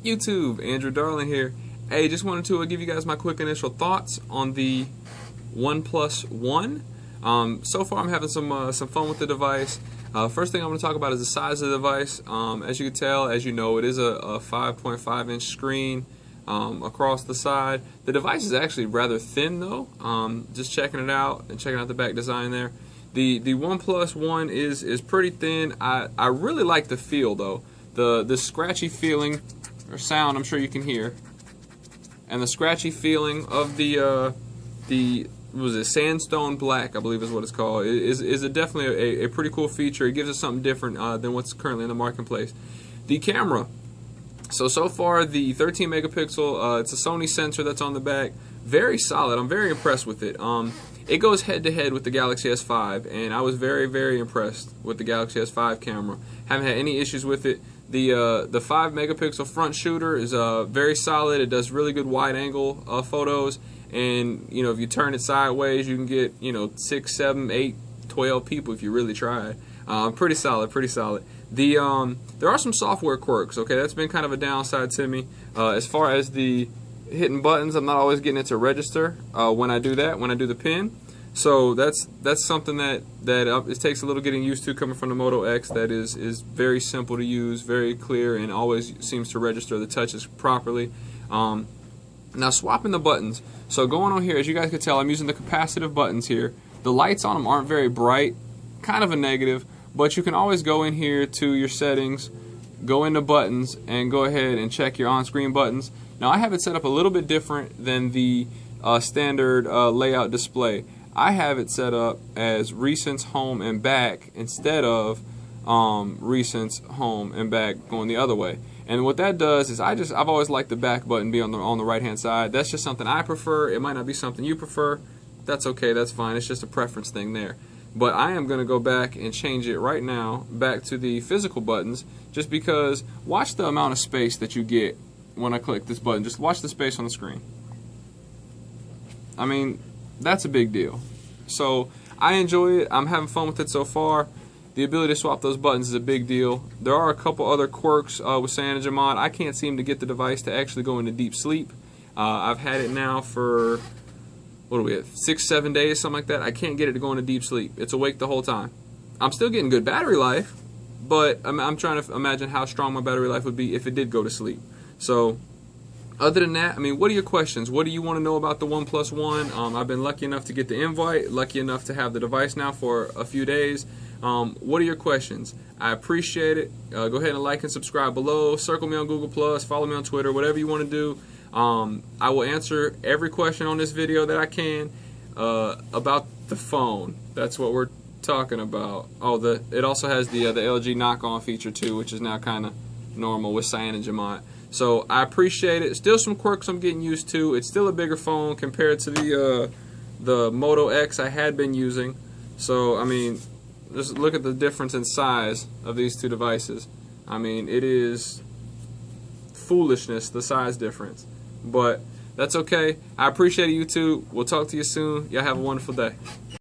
YouTube, Andrew Darling here. Hey, just wanted to give you guys my quick initial thoughts on the OnePlus One. So far I'm having some fun with the device. First thing I'm going to talk about is the size of the device. As you can tell, as you know, it is a 5.5 inch screen across the side. The device is actually rather thin though. Just checking it out and checking out the back design there. The OnePlus One is pretty thin. I really like the feel though. The scratchy feeling or sound I'm sure you can hear, and the scratchy feeling of the was it sandstone black, I believe is what it's called, is definitely a pretty cool feature. It gives us something different than what's currently in the marketplace. The camera, so far the 13 megapixel, it's a Sony sensor that's on the back, very solid. I'm very impressed with it. It goes head to head with the Galaxy S5, and I was very impressed with the Galaxy S5 camera. Haven't had any issues with it. The 5 megapixel front shooter is very solid. It does really good wide angle photos, and you know, if you turn it sideways you can get 6, 7, 8, 12 people if you really try. Pretty solid. There are some software quirks. Okay, that's been kind of a downside to me. As far as the hitting buttons, I'm not always getting it to register when I do the pin. So that's something that it takes a little getting used to, coming from the Moto X. That is very simple to use, very clear, and always seems to register the touches properly. Now swapping the buttons. So going on here, as you guys can tell, I'm using the capacitive buttons here. The lights on them aren't very bright, kind of a negative, but you can always go in here to your settings, go into buttons, and go ahead and check your on-screen buttons. Now I have it set up a little bit different than the standard layout display. I have it set up as recents, home, and back instead of recents, home, and back going the other way. And what that does is I've always liked the back button be on the right hand side. That's just something I prefer. It might not be something you prefer. That's okay. That's fine. It's just a preference thing there. But I am going to go back and change it right now back to the physical buttons, just because watch the amount of space that you get when I click this button. Just watch the space on the screen. I mean, that's a big deal. So I enjoy it. I'm having fun with it so far. The ability to swap those buttons is a big deal. There are a couple other quirks with CyanogenMod. I can't seem to get the device to actually go into deep sleep. I've had it now for, what are we at, 6, 7 days, something like that. I can't get it to go into deep sleep. It's awake the whole time. I'm still getting good battery life, but I'm trying to imagine how strong my battery life would be if it did go to sleep. So other than that, I mean, what are your questions? What do you want to know about the OnePlus One? I've been lucky enough to get the invite, lucky enough to have the device now for a few days. What are your questions? I appreciate it. Go ahead and like and subscribe below. Circle me on Google+, follow me on Twitter, whatever you want to do. I will answer every question on this video that I can about the phone. That's what we're talking about. Oh, it also has the LG knock-on feature too, which is now kind of normal with CyanogenMod. So I appreciate it. Still some quirks I'm getting used to. It's still a bigger phone compared to the Moto X I had been using. So I mean, just look at the difference in size of these two devices. I mean, it is foolishness, the size difference. But that's okay. I appreciate it, YouTube. We'll talk to you soon. Y'all have a wonderful day.